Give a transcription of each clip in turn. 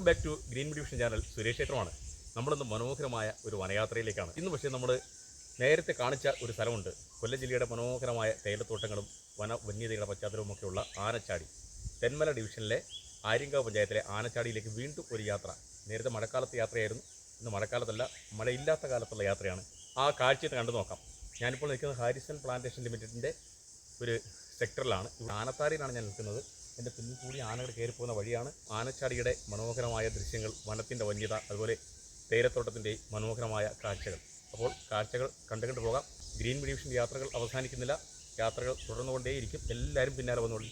Back to green division channel. Suresh ക്ഷേത്രമാണ്. നമ്മളിന്ന് മനോഹരമായ ഒരു വനയാത്രയിലേക്കാണ്. ഇന്ന് പക്ഷേ നമ്മൾ നേരത്തെ കാണിച്ച ഒരു സ്ഥലമുണ്ട്. കൊല്ലം ജില്ലയുടെ മനോഹരമായ തേയിലത്തോട്ടങ്ങളും വന്യതയുടെ പശ്ചാത്തലവുമൊക്കെയുള്ള ആനച്ചാടി. തെന്മല ഡിവിഷനിലെ ആര്യങ്കാവ് പഞ്ചായത്തിലെ ആനച്ചാടിയിലേക്ക് വീണ്ടും ഒരു യാത്ര. നേരത്തെ മഴക്കാലത്ത് യാത്രയായിരുന്നു. ഇന്ന് മഴക്കാലത്തല്ല, മഴയില്ലാത്ത കാലത്തുള്ള യാത്രയാണ്. ആ കാഴ്ചയെ കണ്ടു നോക്കാം. ഞാനിപ്പോൾ നിൽക്കുന്നത് ഹാരിസൺ പ്ലാന്റേഷൻ ലിമിറ്റഡിൻ്റെ ഒരു സെക്ടറിലാണ്. ആനത്താടിയിലാണ് ഞാൻ നിൽക്കുന്നത്. എൻ്റെ പിന്നിൽ കൂടി ആനകൾ കയറിപ്പോകുന്ന വഴിയാണ്. ആനച്ചാടിയുടെ മനോഹരമായ ദൃശ്യങ്ങൾ, വനത്തിൻ്റെ വന്യത, അതുപോലെ തേയിലത്തോട്ടത്തിൻ്റെ മനോഹരമായ കാഴ്ചകൾ. അപ്പോൾ കാഴ്ചകൾ കണ്ടുകൊണ്ട് പോകാം. ഗ്രീൻ ഡിവിഷൻ യാത്രകൾ അവസാനിക്കുന്നില്ല. യാത്രകൾ തുടർന്നുകൊണ്ടേയിരിക്കും. എല്ലാവരും പിന്നാലെ വന്നോളൂ.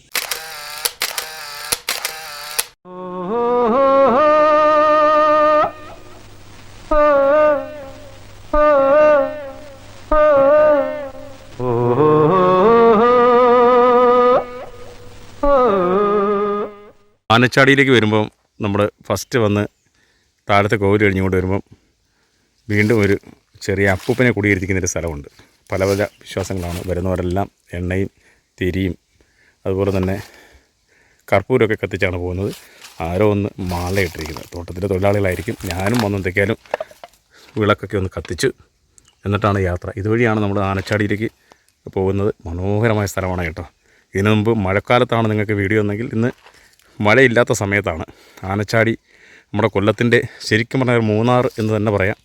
ആനച്ചാടിയിലേക്ക് വരുമ്പം നമ്മൾ ഫസ്റ്റ് വന്ന് താഴത്തെ കോവിൽ കഴിഞ്ഞുകൊണ്ട് വരുമ്പം വീണ്ടും ഒരു ചെറിയ അപ്പൂപ്പനെ കുടിയിരുത്തിക്കുന്നൊരു സ്ഥലമുണ്ട്. പല പല വിശ്വാസങ്ങളാണ്. വരുന്നവരെല്ലാം എണ്ണയും തിരിയും അതുപോലെ തന്നെ കർപ്പൂരമൊക്കെ കത്തിച്ചാണ് പോകുന്നത്. ആരോ ഒന്ന് മാലയിട്ടിരിക്കുന്നത്. തോട്ടത്തിലെ തൊഴിലാളികളായിരിക്കും. ഞാനും വന്ന് എന്തൊക്കെയാലും വിളക്കൊക്കെ ഒന്ന് കത്തിച്ച് എന്നിട്ടാണ് യാത്ര. ഇതുവഴിയാണ് നമ്മൾ ആനച്ചാടിയിലേക്ക് പോകുന്നത്. മനോഹരമായ സ്ഥലമാണ് കേട്ടോ. ഇതിനു മുമ്പ് മഴക്കാലത്താണ് നിങ്ങൾക്ക് വീഡിയോ എന്നെങ്കിൽ ഇന്ന് മഴയില്ലാത്ത സമയത്താണ്. ആനച്ചാടി നമ്മുടെ കൊല്ലത്തിൻ്റെ ശരിക്കും പറഞ്ഞാൽ മൂന്നാർ എന്ന് തന്നെ പറയാം.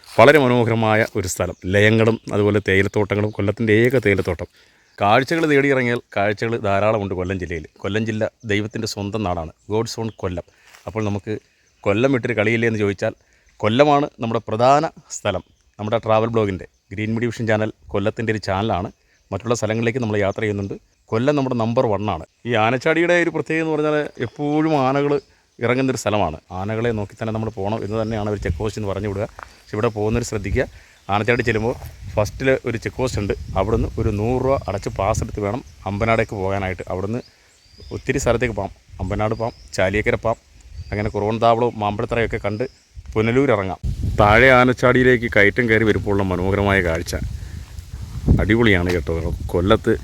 വളരെ മനോഹരമായ ഒരു സ്ഥലം. ലയങ്ങളും അതുപോലെ തേയിലത്തോട്ടങ്ങളും. കൊല്ലത്തിൻ്റെ ഏക തേയിലത്തോട്ടം. കാഴ്ചകൾ തേടിയിറങ്ങിയാൽ കാഴ്ചകൾ ധാരാളമുണ്ട് കൊല്ലം ജില്ലയിൽ. കൊല്ലം ജില്ല ദൈവത്തിൻ്റെ സ്വന്തം നാടാണ്. ഗോഡ്സ് ഓൺ കൊല്ലം. അപ്പോൾ നമുക്ക് കൊല്ലം വിട്ടൊരു കളിയില്ലേ എന്ന് ചോദിച്ചാൽ കൊല്ലമാണ് നമ്മുടെ പ്രധാന സ്ഥലം. നമ്മുടെ ട്രാവൽ ബ്ലോഗിൻ്റെ ഗ്രീൻ ഡിവിഷൻ ചാനൽ കൊല്ലത്തിൻ്റെ ഒരു ചാനലാണ്. മറ്റുള്ള സ്ഥലങ്ങളിലേക്ക് നമ്മൾ യാത്ര ചെയ്യുന്നുണ്ട്. കൊല്ലം നമ്മുടെ നമ്പർ 1 ആണ്. ഈ ആനച്ചാടിയുടെ ഒരു പ്രത്യേകത എന്ന് പറഞ്ഞാൽ എപ്പോഴും ആനകൾ ഇറങ്ങുന്നൊരു സ്ഥലമാണ്. ആനകളെ നോക്കി തന്നെ നമ്മൾ പോകണം എന്ന് തന്നെയാണ് ഒരു ചെക്ക് പോസ്റ്റ് എന്ന് പറഞ്ഞു വിടുക. പക്ഷെ ഇവിടെ പോകുന്നൊരു ശ്രദ്ധിക്കുക. ആനച്ചാടി ചെല്ലുമ്പോൾ ഫസ്റ്റിൽ ഒരു ചെക്ക് പോസ്റ്റ് ഉണ്ട്. അവിടുന്ന് ഒരു 100 രൂപ അടച്ച് പാസ് എടുത്ത് വേണം അമ്പനാടേക്ക് പോകാനായിട്ട്. അവിടുന്ന് ഒത്തിരി സ്ഥലത്തേക്ക് പോകാം. അമ്പനാട് പോകാം, ചാലിയക്കര പോകാം, അങ്ങനെ കുറവൻതാവളവും മാമ്പഴത്തറയൊക്കെ കണ്ട് പുനലൂർ ഇറങ്ങാം. താഴെ ആനച്ചാടിയിലേക്ക് കയറ്റം കയറി വരുമ്പോഴുള്ള മനോഹരമായ കാഴ്ച അടിപൊളിയാണ് കേട്ടോ. കൊല്ലത്ത്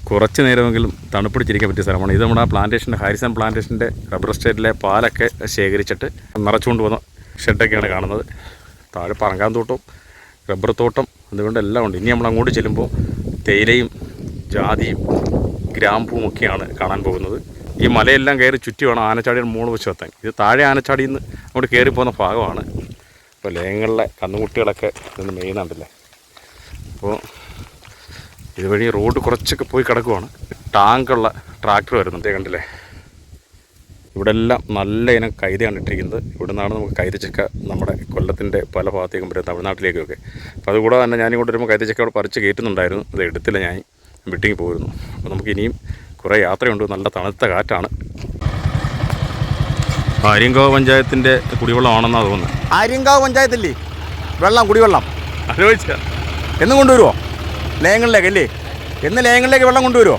കുറച്ച് നേരമെങ്കിലും തണുപ്പിടിച്ചിരിക്കാൻ പറ്റിയ സ്ഥലമാണ് ഇത്. നമ്മുടെ പ്ലാന്റേഷൻ്റെ ഹാരിസൺ പ്ലാന്റേഷൻ്റെ റബ്ബർ എസ്റ്റേറ്റിലെ പാലൊക്കെ ശേഖരിച്ചിട്ട് നിറച്ചുകൊണ്ട് വന്ന ഷെഡൊക്കെയാണ് കാണുന്നത്. താഴെ പറങ്കാൻ തോട്ടവും റബ്ബർ തോട്ടം അതുകൊണ്ട് എല്ലാം ഉണ്ട്. ഇനി നമ്മൾ അങ്ങോട്ട് ചെല്ലുമ്പോൾ തേയിലയും ജാതിയും ഗ്രാമ്പൂവും ഒക്കെയാണ് കാണാൻ പോകുന്നത്. ഈ മലയെല്ലാം കയറി ചുറ്റി വേണം ആനച്ചാടിയുടെ മുകളിൽ വെച്ച് എത്താൻ. ഇത് താഴെ ആനച്ചാടിയിൽ നിന്ന് അങ്ങോട്ട് കയറിപ്പോകുന്ന ഭാഗമാണ്. ഇപ്പോൾ ലയങ്ങളിലെ കന്നുകുട്ടികളൊക്കെ നിന്ന് മെയ്യുന്നുണ്ടല്ലേ. അപ്പോൾ ഇതുവഴി റോഡ് കുറച്ചൊക്കെ പോയി കിടക്കുവാണ്. ടാങ്കുള്ള ട്രാക്ടർ വരുന്നുണ്ട്, കണ്ടില്ലേ. ഇവിടെ എല്ലാം നല്ല ഇനം കൈതയാണ് ഇട്ടിരിക്കുന്നത്. ഇവിടെ നിന്നാണ് നമുക്ക് കൈതച്ചക്ക നമ്മുടെ കൊല്ലത്തിൻ്റെ പല ഭാഗത്തേക്കും വരും, തമിഴ്നാട്ടിലേക്കൊക്കെ. അപ്പോൾ അതുകൂടാതെ തന്നെ ഞാനിങ്ങോട്ട് വരുമ്പോൾ കൈതച്ചക്ക അവിടെ പറിച്ച് കയറ്റുന്നുണ്ടായിരുന്നു. അത് എടുത്തില്ല, ഞാൻ വിട്ടിങ്ങി പോയിരുന്നു. അപ്പോൾ നമുക്ക് ഇനിയും കുറേ യാത്രയുണ്ട്. നല്ല തണുത്ത കാറ്റാണ്. ആര്യങ്കാവ് പഞ്ചായത്തിൻ്റെ കുടിവെള്ളമാണെന്നാണ് തോന്നുന്നത്. ആര്യങ്കാവ് പഞ്ചായത്തില്ലേ വെള്ളം, കുടിവെള്ളം ആലോചിച്ച എന്നും കൊണ്ടുവരുമോ ലയങ്ങളിലേക്കല്ലേ? എന്ന് ലയങ്ങളിലേക്ക് വെള്ളം കൊണ്ടുവരുമോ?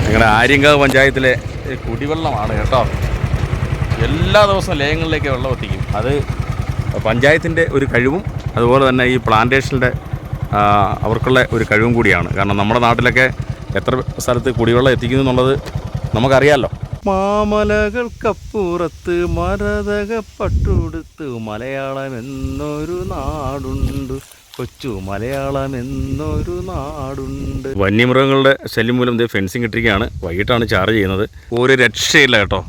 നിങ്ങളുടെ ആര്യങ്കാവ് പഞ്ചായത്തിലെ കുടിവെള്ളമാണ് കേട്ടോ. എല്ലാ ദിവസവും ലയങ്ങളിലേക്ക് വെള്ളം എത്തിക്കും. അത് പഞ്ചായത്തിൻ്റെ ഒരു കഴിവും അതുപോലെ തന്നെ ഈ പ്ലാന്റേഷൻ്റെ അവർക്കുള്ള ഒരു കഴിവും കൂടിയാണ്. കാരണം നമ്മുടെ നാട്ടിലൊക്കെ എത്ര സ്ഥലത്ത് കുടിവെള്ളം എത്തിക്കുന്നു എന്നുള്ളത് നമുക്കറിയാമല്ലോ. മാമലകൾക്കപ്പുറത്ത് മരതക പട്ടുടുത്ത് മലയാളം എന്നൊരു നാടുണ്ട്, കൊച്ചു മലയാളം എന്നൊരു നാടുണ്ട്. വന്യമൃഗങ്ങളുടെ ശല്യം മൂലം ഇത് ഫെൻസിങ് ഇട്ടിരിക്കുകയാണ്. വൈകിട്ടാണ് ചാർജ് ചെയ്യുന്നത്. ഒരു രക്ഷയില്ല കേട്ടോ.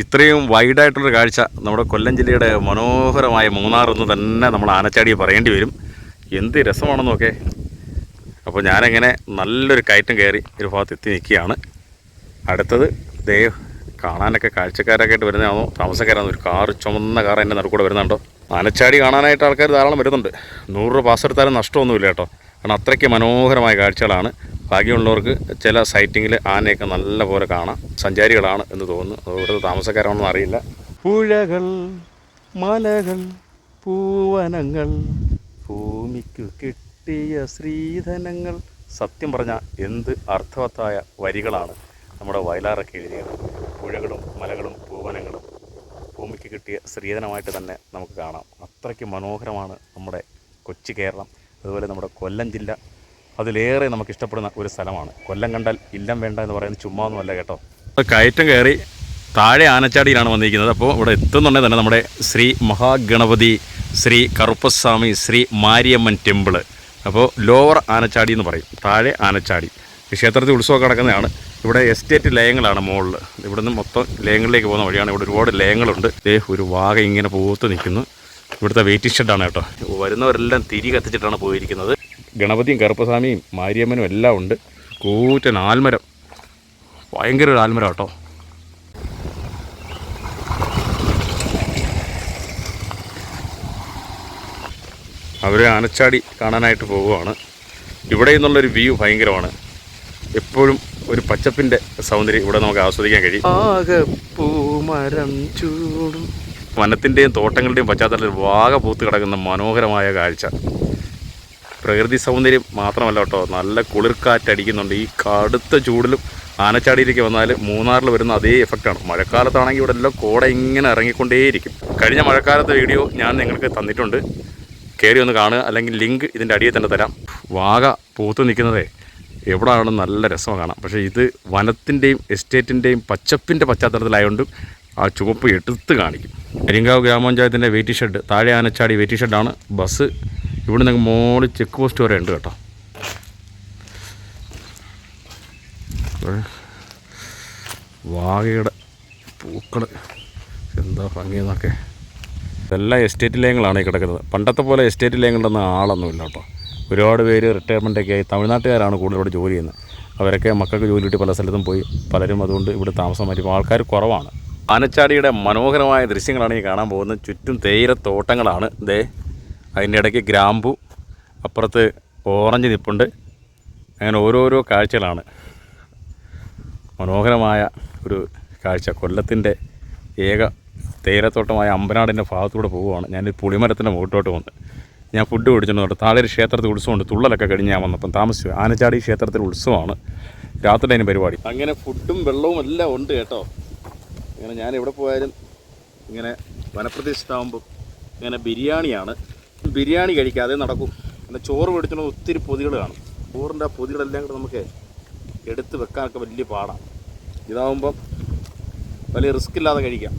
ഇത്രയും വൈഡായിട്ടുള്ളൊരു കാഴ്ച നമ്മുടെ കൊല്ലം ജില്ലയുടെ മനോഹരമായ മൂന്നാർ എന്ന് തന്നെ നമ്മൾ ആനച്ചാടിയെ പറയേണ്ടി വരും. എന്ത് രസമാണെന്നൊക്കെ. അപ്പോൾ ഞാനങ്ങനെ നല്ലൊരു കയറ്റം കയറി ഒരു ഭാഗത്ത് എത്തി നിൽക്കുകയാണ്. അടുത്തത് ദേ കാണാനൊക്കെ കാഴ്ചക്കാരൊക്കെ ആയിട്ട് വരുന്നതാണോ താമസക്കാരാണോ? ഒരു കാറ്, ചുമന്ന കാർ എൻ്റെ നടുക്കൂടെ വരുന്നുണ്ടോ. ആനച്ചാടി കാണാനായിട്ട് ആൾക്കാർ ധാരാളം വരുന്നുണ്ട്. 100 രൂപ പാസ് എടുത്താലും നഷ്ടമൊന്നുമില്ല കേട്ടോ. കാരണം അത്രയ്ക്ക് മനോഹരമായ കാഴ്ചകളാണ്. ഭാഗ്യമുള്ളവർക്ക് ചില സൈറ്റിങ്ങിൽ ആനയൊക്കെ നല്ല പോലെ കാണാം. സഞ്ചാരികളാണ് എന്ന് തോന്നുന്നു. ഇവിടുത്തെ താമസക്കാരാണെന്ന് അറിയില്ല. പുഴകൾ, മലകൾ, പൂവനങ്ങൾ, ഭൂമിക്കു കിട്ടിയ ശ്രീധനങ്ങൾ. സത്യം പറഞ്ഞാൽ എന്ത് അർത്ഥവത്തായ വരികളാണ് നമ്മുടെ വയലാറൊക്കെ എഴുതിയത്. പുഴകളും മലകളും പൂവനങ്ങളും ഭൂമിക്ക് കിട്ടിയ ശ്രീധനമായിട്ട് തന്നെ നമുക്ക് കാണാം. അത്രയ്ക്ക് മനോഹരമാണ് നമ്മുടെ കൊച്ചു കേരളം. അതുപോലെ നമ്മുടെ കൊല്ലം ജില്ല അതിലേറെ നമുക്ക് ഇഷ്ടപ്പെടുന്ന ഒരു സ്ഥലമാണ്. കൊല്ലം കണ്ടാൽ ഇല്ലം വേണ്ട എന്ന് പറയുന്നത് ചുമ്മാ ഒന്നുമല്ല കേട്ടോ. കയറ്റം കയറി താഴെ ആനച്ചാടിയിലാണ് വന്നിരിക്കുന്നത്. അപ്പോൾ ഇവിടെ എത്തുന്നുണ്ടെങ്കിൽ തന്നെ നമ്മുടെ ശ്രീ മഹാഗണപതി, ശ്രീ കറുപ്പസ്വാമി, ശ്രീ മാരിയമ്മൻ ടെമ്പിള്. അപ്പോൾ ലോവർ ആനച്ചാടി എന്ന് പറയും, താഴെ ആനച്ചാടി. ഈ ക്ഷേത്രത്തിൽ ഉത്സവമൊക്കെ നടക്കുന്നതാണ്. ഇവിടെ എസ്റ്റേറ്റ് ലയങ്ങളാണ് മുകളിൽ. ഇവിടെ നിന്ന് മൊത്തം ലയങ്ങളിലേക്ക് പോകുന്ന വഴിയാണ്. ഇവിടെ ഒരുപാട് ലയങ്ങളുണ്ട്. ഒരു വാഗ ഇങ്ങനെ പൂത്ത് നിൽക്കുന്നു. ഇവിടുത്തെ വെയിറ്റിംഗ് ഷെഡാണ് കേട്ടോ. വരുന്നവരെല്ലാം തിരി കത്തിച്ചിട്ടാണ് പോയിരിക്കുന്നത്. ഗണപതിയും കറുപ്പസ്വാമിയും മാരിയമ്മനും എല്ലാം ഉണ്ട്. കൂറ്റൻ ആൽമരം, ഭയങ്കര ഒരു ആൽമരം കേട്ടോ. അവർ ആനച്ചാടി കാണാനായിട്ട് പോവുകയാണ്. ഇവിടെ നിന്നുള്ളൊരു വ്യൂ ഭയങ്കരമാണ്. എപ്പോഴും ഒരു പച്ചപ്പിൻ്റെ സൗന്ദര്യം ഇവിടെ നമുക്ക് ആസ്വദിക്കാൻ കഴിയും. ആകപ്പൂമരം ചൂടും വനത്തിൻ്റെയും തോട്ടങ്ങളുടെയും പശ്ചാത്തലത്തിൽ വാഗ പൂത്ത് കിടക്കുന്ന മനോഹരമായ കാഴ്ച. പ്രകൃതി സൗന്ദര്യം മാത്രമല്ല കേട്ടോ, നല്ല കുളിർക്കാറ്റടിക്കുന്നുണ്ട്. ഈ കടുത്ത ചൂടിലും ആനച്ചാടിയിലേക്ക് വന്നാൽ മൂന്നാറിൽ വരുന്ന അതേ എഫക്റ്റാണ്. മഴക്കാലത്താണെങ്കിൽ ഇവിടെ എല്ലാം കോട ഇങ്ങനെ ഇറങ്ങിക്കൊണ്ടേയിരിക്കും. കഴിഞ്ഞ മഴക്കാലത്തെ വീഡിയോ ഞാൻ നിങ്ങൾക്ക് തന്നിട്ടുണ്ട്, കയറി ഒന്ന് കാണുക. അല്ലെങ്കിൽ ലിങ്ക് ഇതിൻ്റെ അടിയിൽ തന്നെ തരാം. വാഗ പൂത്ത് നിൽക്കുന്നതേ എവിടെയാണ് നല്ല രസമാണ് കാണാം. പക്ഷേ ഇത് വനത്തിൻ്റെയും എസ്റ്റേറ്റിൻ്റെയും പച്ചപ്പിൻ്റെ പശ്ചാത്തലത്തിലായതുകൊണ്ട് ആ ചുവപ്പ് എടുത്ത് കാണിക്കും. അരിങ്കാവ് ഗ്രാമപഞ്ചായത്തിൻ്റെ വെയിറ്റിംഗ് ഷെഡ്, താഴെ ആനച്ചാടി വെയിറ്റിംഗ് ഷെഡാണ്. ബസ് ഇവിടെ നിന്ന് മോളിൽ ചെക്ക് പോസ്റ്റ് വരെ ഉണ്ട് കേട്ടോ. വാഗയുടെ പൂക്കൾ എന്താ ഭംഗിയെന്നൊക്കെ. ഇതെല്ലാം എസ്റ്റേറ്റ് ലയങ്ങളാണ് ഈ കിടക്കുന്നത്. പണ്ടത്തെ പോലെ എസ്റ്റേറ്റ് ലയങ്ങളിലൊന്നും ആളൊന്നുമില്ല കേട്ടോ. ഒരുപാട് പേര് റിട്ടയർമെൻറ്റൊക്കെ ആയി തമിഴ്നാട്ടുകാരാണ് കൂടുതലിവിടെ ജോലി ചെയ്യുന്നത്. അവരൊക്കെ മക്കൾക്ക് ജോലി കിട്ടി പല സ്ഥലത്തും പോയി. പലരും അതുകൊണ്ട് ഇവിടെ താമസം മാറ്റി ആൾക്കാർ കുറവാണ്. ആനച്ചാടിയുടെ മനോഹരമായ ദൃശ്യങ്ങളാണ് ഈ കാണാൻ പോകുന്നത്. ചുറ്റും തേയിലത്തോട്ടങ്ങളാണ്. അതിൻ്റെ ഇടയ്ക്ക് ഗ്രാമ്പു, അപ്പുറത്ത് ഓറഞ്ച് നിപ്പുണ്ട്. അങ്ങനെ ഓരോരോ കാഴ്ചകളാണ്. മനോഹരമായ ഒരു കാഴ്ച. കൊല്ലത്തിൻ്റെ ഏക തേയിലത്തോട്ടമായ അമ്പനാടിൻ്റെ ഭാഗത്തൂടെ പോവുകയാണ്. ഞാനൊരു പുളിമരത്തിൻ്റെ മുകളിലോട്ട് വന്ന് ഞാൻ ഫുഡ് മേടിച്ചിട്ടുണ്ട്. താഴെ ഒരു ക്ഷേത്രത്തിൽ ഉത്സവമുണ്ട്. തുള്ളലൊക്കെ കഴിഞ്ഞ് ഞാൻ വന്നപ്പം താമസിച്ചു. ആനച്ചാടി ക്ഷേത്രത്തിൽ ഉത്സവമാണ്. രാത്രി അതിന് പരിപാടി. അങ്ങനെ ഫുഡും വെള്ളവും എല്ലാം ഉണ്ട് കേട്ടോ. ഇങ്ങനെ ഞാൻ എവിടെ പോയാലും ഇങ്ങനെ വനപ്രദേശത്താകുമ്പോൾ ഇങ്ങനെ ബിരിയാണിയാണ്. ബിരിയാണി കഴിക്കാതെ നടക്കും. പിന്നെ ചോറ് മേടിച്ചുകൊണ്ട് ഒത്തിരി പൊതികൾ കാണും. ചോറിൻ്റെ ആ പൊതികളെല്ലാം കൂടെ നമുക്ക് എടുത്ത് വെക്കാനൊക്കെ വലിയ പാടാണ്. ഇതാകുമ്പം വലിയ റിസ്ക് ഇല്ലാതെ കഴിക്കാം.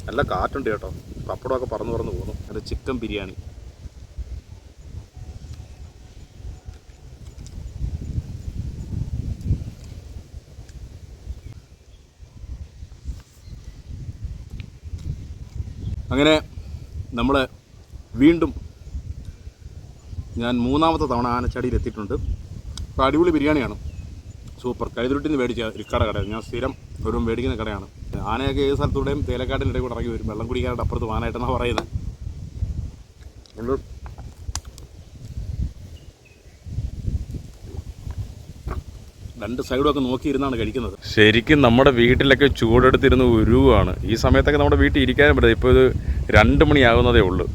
നല്ല കാറ്റുണ്ട് കേട്ടോ. പപ്പടമൊക്കെ പറന്ന് പോകുന്നു. അത് ചിക്കൻ ബിരിയാണി. അങ്ങനെ നമ്മൾ വീണ്ടും ഞാൻ മൂന്നാമത്തെ തവണ ആനച്ചാടിയിൽ എത്തിയിട്ടുണ്ട്. അപ്പോൾ അടിപൊളി ബിരിയാണിയാണ്, സൂപ്പർ. കൈതുരുട്ടിൽ നിന്ന് മേടിച്ച ഒരു കടയാണ്. ഞാൻ സ്ഥിരം ഒരു മേടിക്കുന്ന കടയാണ്. ആനയൊക്കെ ഏത് സ്ഥലത്തൂടെയും തേലക്കാട്ടിൻ്റെ ഇടയിൽ കൂടെ ഇറങ്ങി വരും. വെള്ളം കുടിക്കാനായിട്ട് അപ്പുറത്ത് വാനായിട്ടെന്നാണ് പറയുന്നത്. രണ്ട് സൈഡുമൊക്കെ നോക്കിയിരുന്നാണ് കഴിക്കുന്നത്. ശരിക്കും നമ്മുടെ വീട്ടിലൊക്കെ ചൂടെടുത്തിരുന്ന് ഉരുവാണ്. ഈ സമയത്തൊക്കെ നമ്മുടെ വീട്ടിൽ ഇരിക്കാനും പറ്റില്ല. ഇപ്പോൾ ഇത് 2 മണിയാകുന്നതേ ഉള്ളൂ.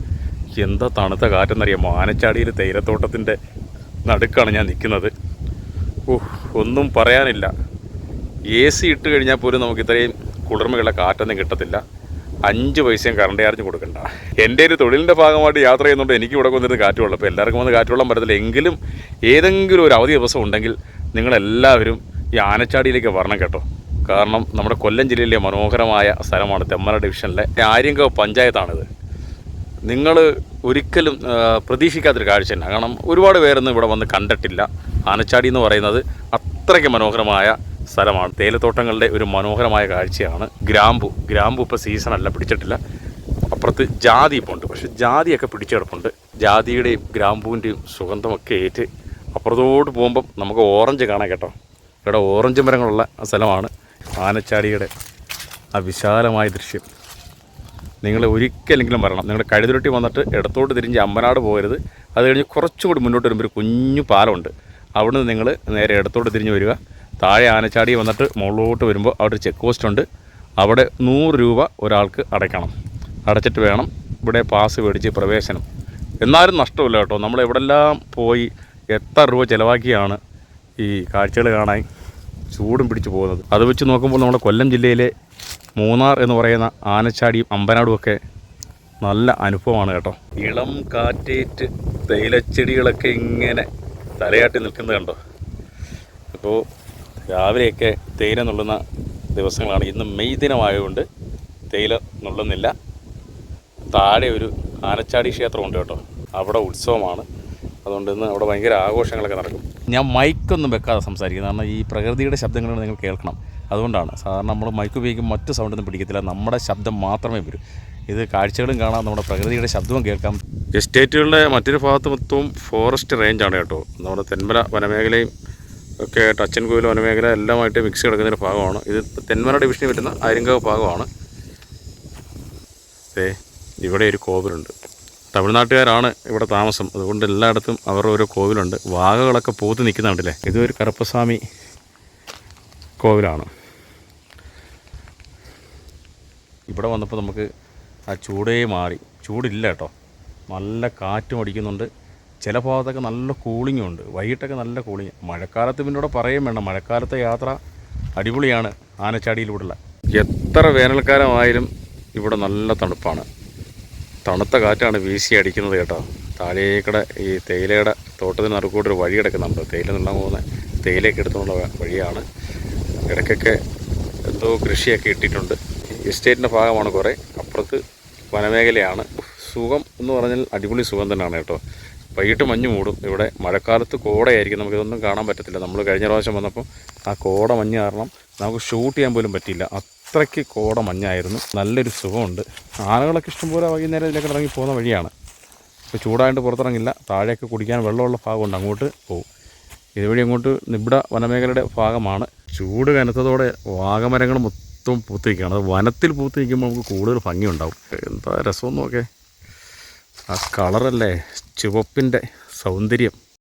എന്താ തണുത്ത കാറ്റെന്നറിയാമോ. ആനച്ചാടിയിൽ തേയിലത്തോട്ടത്തിൻ്റെ നടുക്കാണ് ഞാൻ നിൽക്കുന്നത്. ഒന്നും പറയാനില്ല. AC ഇട്ട് കഴിഞ്ഞാൽ പോലും നമുക്ക് ഇത്രയും കുളിർമയുള്ള കാറ്റൊന്നും കിട്ടത്തില്ല. 5 പൈസയും കറണ്ട് ചാർജ് കൊടുക്കണ്ട. എൻ്റെ ഒരു തൊഴിലിൻ്റെ ഭാഗമായിട്ട് യാത്ര ചെയ്യുന്നുണ്ട്. എനിക്ക് ഇവിടെ വന്നിരുന്ന് കാറ്റ് വെള്ളം. അപ്പോൾ എല്ലാവർക്കും വന്ന് കാറ്റ് വെള്ളം പറ്റത്തില്ല. എങ്കിലും ഏതെങ്കിലും ഒരു അവധി ദിവസം ഉണ്ടെങ്കിൽ നിങ്ങളെല്ലാവരും ഈ ആനച്ചാടിയിലേക്ക് വരണം കേട്ടോ. കാരണം നമ്മുടെ കൊല്ലം ജില്ലയിലെ മനോഹരമായ സ്ഥലമാണ്. തെന്മല ഡിവിഷനിലെ ആര്യങ്കാവ് പഞ്ചായത്താണിത്. നിങ്ങൾ ഒരിക്കലും പ്രതീക്ഷിക്കാത്തൊരു കാഴ്ച തന്നെ. കാരണം ഒരുപാട് പേരൊന്നും ഇവിടെ വന്ന് കണ്ടിട്ടില്ല. ആനച്ചാടി എന്ന് പറയുന്നത് അത്രയ്ക്ക് മനോഹരമായ സ്ഥലമാണ്. തേയിലത്തോട്ടങ്ങളുടെ ഒരു മനോഹരമായ കാഴ്ചയാണ്. ഗ്രാമ്പു ഇപ്പോൾ സീസണല്ല, പിടിച്ചിട്ടില്ല. അപ്പുറത്ത് ജാതി ഇപ്പോൾ ഉണ്ട്. പക്ഷേ ജാതിയൊക്കെ പിടിച്ചു കിടപ്പുണ്ട്. ജാതിയുടെയും ഗ്രാമ്പൂവിൻ്റെയും സുഗന്ധമൊക്കെ ഏറ്റ് അപ്പുറത്തോട്ട് പോകുമ്പം നമുക്ക് ഓറഞ്ച് കാണാം കേട്ടോ. ഇവിടെ ഓറഞ്ച് മരങ്ങളുള്ള സ്ഥലമാണ്. ആനച്ചാടിയുടെ ആ വിശാലമായ ദൃശ്യം നിങ്ങൾ ഒരിക്കലെങ്കിലും വരണം. നിങ്ങൾ കഴുതുരുട്ടി വന്നിട്ട് ഇടത്തോട്ട് തിരിഞ്ഞ് അമ്പനാട് പോകരുത്. അത് കഴിഞ്ഞ് കുറച്ചും കൂടി മുന്നോട്ട് വരുമ്പോൾ ഒരു കുഞ്ഞു പാലമുണ്ട്. അവിടെ നിന്ന് നിങ്ങൾ നേരെ ഇടത്തോട്ട് തിരിഞ്ഞ് വരിക. താഴെ ആനച്ചാടി വന്നിട്ട് മുകളിലോട്ട് വരുമ്പോൾ അവിടെ ഒരു ചെക്ക് പോസ്റ്റ് ഉണ്ട്. അവിടെ 100 രൂപ ഒരാൾക്ക് അടയ്ക്കണം. അടച്ചിട്ട് വേണം ഇവിടെ പാസ് മേടിച്ച് പ്രവേശനം. എന്നാലും നഷ്ടമില്ല കേട്ടോ. നമ്മൾ എവിടെല്ലാം പോയി എത്ര രൂപ ചിലവാക്കിയാണ് ഈ കാഴ്ചകൾ കാണാൻ ചൂടും പിടിച്ച് പോകുന്നത്. അത് വെച്ച് നോക്കുമ്പോൾ നമ്മുടെ കൊല്ലം ജില്ലയിലെ മൂന്നാർ എന്ന് പറയുന്ന ആനച്ചാടിയും അമ്പനാടും ഒക്കെ നല്ല അനുഭവമാണ് കേട്ടോ. ഇളം കാറ്റേറ്റ് തേയിലച്ചെടികളൊക്കെ ഇങ്ങനെ തലയാട്ടി നിൽക്കുന്നത് കണ്ടോ. ഇപ്പോൾ രാവിലെയൊക്കെ തേയില നുള്ളുന്ന ദിവസങ്ങളാണ്. ഇന്ന് മെയ് ദിനമായതുകൊണ്ട് തേയില നുള്ളുന്നില്ല. താഴെ ഒരു ആനച്ചാടി ക്ഷേത്രമുണ്ട് കേട്ടോ, അവിടെ ഉത്സവമാണ്. അതുകൊണ്ട് ഇന്ന് അവിടെ ഭയങ്കര ആഘോഷങ്ങളൊക്കെ നടക്കും. ഞാൻ മൈക്കൊന്നും വെക്കാതെ സംസാരിക്കുന്നത്, കാരണം ഈ പ്രകൃതിയുടെ ശബ്ദങ്ങൾ നിങ്ങൾ കേൾക്കണം. അതുകൊണ്ടാണ്. സാധാരണ നമ്മൾ മൈക്ക് ഉപയോഗിക്കുമ്പോൾ മറ്റു സൗണ്ടൊന്നും പിടിക്കത്തില്ല, നമ്മുടെ ശബ്ദം മാത്രമേ വരൂ. ഇത് കാഴ്ചകളും കാണാം, നമ്മുടെ പ്രകൃതിയുടെ ശബ്ദവും കേൾക്കാം. എസ്റ്റേറ്റുകളുടെ മറ്റൊരു ഭാഗത്ത് മൊത്തവും ഫോറസ്റ്റ് റേഞ്ചാണ് കേട്ടോ. നമ്മുടെ തെന്മല വനമേഖലയും ഒക്കെ അച്ചൻകോവിൽ വനമേഖല എല്ലാമായിട്ട് മിക്സ് കിടക്കുന്നൊരു ഭാഗമാണ്. ഇത് തെന്മല ഡിവിഷനിൽ വരുന്ന ആര്യങ്കാവ് ഭാഗമാണ്. ഇവിടെ ഒരു കോവിലുണ്ട്. തമിഴ്നാട്ടുകാരാണ് ഇവിടെ താമസം, അതുകൊണ്ട് എല്ലായിടത്തും അവരുടെ ഓരോ കോവിലുണ്ട്. വാഗകളൊക്കെ പൂത്ത് നിൽക്കുന്നുണ്ടല്ലേ. ഇതൊരു കറുപ്പസ്വാമി കോവിലാണ്. ഇവിടെ വന്നപ്പോൾ നമുക്ക് ആ ചൂടേ മാറി. ചൂടില്ല കേട്ടോ, നല്ല കാറ്റും അടിക്കുന്നുണ്ട്. ചില ഭാഗത്തൊക്കെ നല്ല കൂളിങ്ങും ഉണ്ട്. വൈകിട്ടൊക്കെ നല്ല കൂളിങ്. മഴക്കാലത്ത് പിന്നെ ഇവിടെ പറയുകയും വേണ്ട, മഴക്കാലത്തെ യാത്ര അടിപൊളിയാണ് ആനച്ചാടിയിലൂടെയുള്ള. എത്ര വേനൽക്കാലമായാലും ഇവിടെ നല്ല തണുപ്പാണ്. തണുത്ത കാറ്റാണ് വീശി അടിക്കുന്നത് കേട്ടോ. താഴേക്കടെ ഈ തേയിലയുടെ തോട്ടത്തിന് നടുക്കൂട്ടൊരു വഴി കിടക്കുന്നുണ്ട്. തേയില നുള്ളാൻ പോകുന്ന തേയിലയൊക്കെ എടുത്തുകൊണ്ടുള്ള വഴിയാണ്. ഇടയ്ക്കൊക്കെ എന്തോ കൃഷിയൊക്കെ ഇട്ടിട്ടുണ്ട്. എസ്റ്റേറ്റിൻ്റെ ഭാഗമാണ് കുറേ. അപ്പുറത്ത് വനമേഖലയാണ്. സുഖം എന്ന് പറഞ്ഞാൽ അടിപൊളി സുഖം തന്നെയാണ് കേട്ടോ. വൈകിട്ട് മഞ്ഞ് മൂടും. ഇവിടെ മഴക്കാലത്ത് കോടയായിരിക്കും, നമുക്കിതൊന്നും കാണാൻ പറ്റത്തില്ല. നമ്മൾ കഴിഞ്ഞ പ്രാവശ്യം വന്നപ്പോൾ ആ കോട മഞ്ഞ് കാരണം നമുക്ക് ഷൂട്ട് ചെയ്യാൻ പോലും പറ്റിയില്ല. അത്രയ്ക്ക് കോട മഞ്ഞായിരുന്നു. നല്ലൊരു സുഖമുണ്ട്. ആനകളൊക്കെ ഇഷ്ടംപോലെ വൈകുന്നേരം ഇതിലേക്ക് ഇറങ്ങി പോകുന്ന വഴിയാണ്. ഇപ്പോൾ ചൂടായിട്ട് പുറത്തിറങ്ങില്ല. താഴെയൊക്കെ കുടിക്കാൻ വെള്ളമുള്ള ഭാഗമുണ്ട്, അങ്ങോട്ട് പോകും. ഇതുവഴി അങ്ങോട്ട് നിബിഡ വനമേഖലയുടെ ഭാഗമാണ്. ചൂട് കനത്തതോടെ വാഗമരങ്ങൾ മൊത്തം പൂത്തിരിക്കുകയാണ്. അത് വനത്തിൽ പൂത്തിരിക്കുമ്പോൾ നമുക്ക് കൂടുതൽ ഭംഗിയുണ്ടാവും. എന്താ രസമെന്ന് നോക്കേ, ആ കളറല്ലേ, ചുവപ്പിൻ്റെ സൗന്ദര്യം.